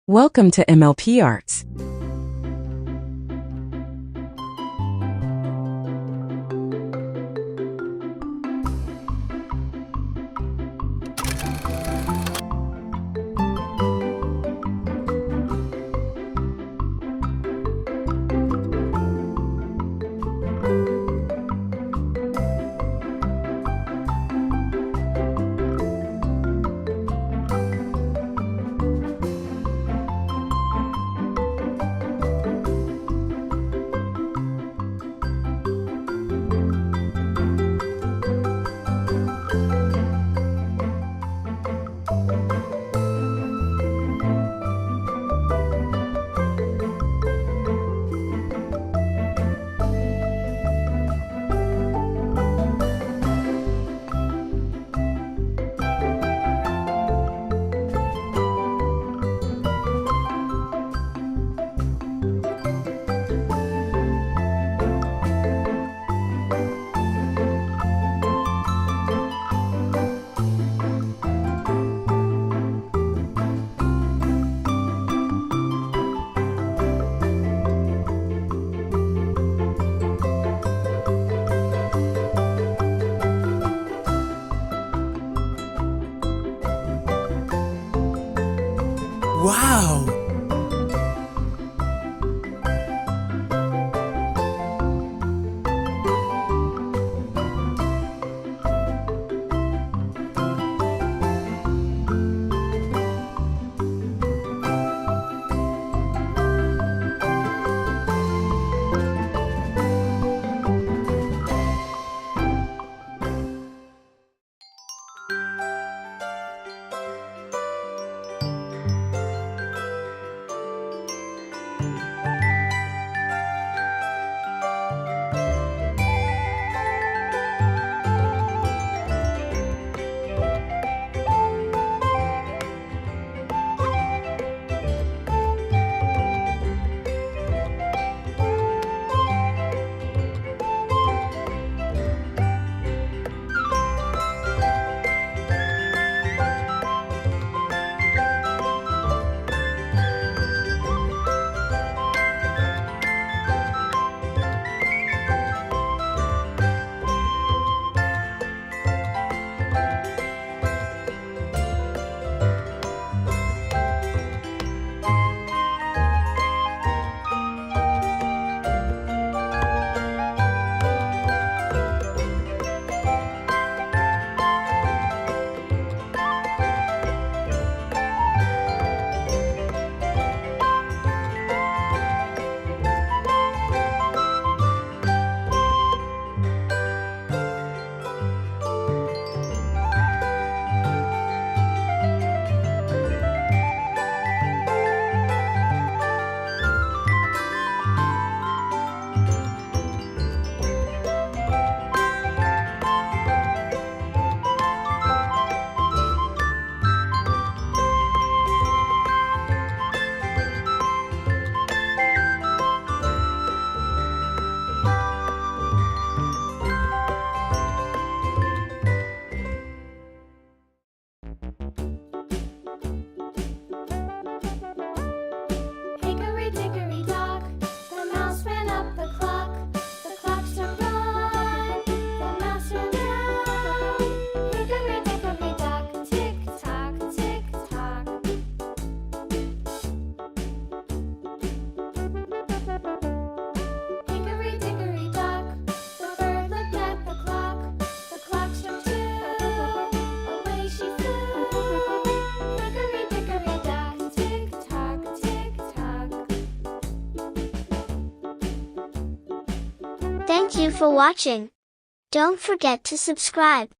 Welcome to MLP Arts. Wow! Hickory dickory dock, the mouse ran up the clock. The clock struck one, the mouse ran down. Hickory dickory dock, tick tock, tick tock. Hickory dickory dock, the bird looked at the clock. The clock struck two, away she flew. Hickory dickory dock, tick tock, tick tock. Thank you for watching. Don't forget to subscribe.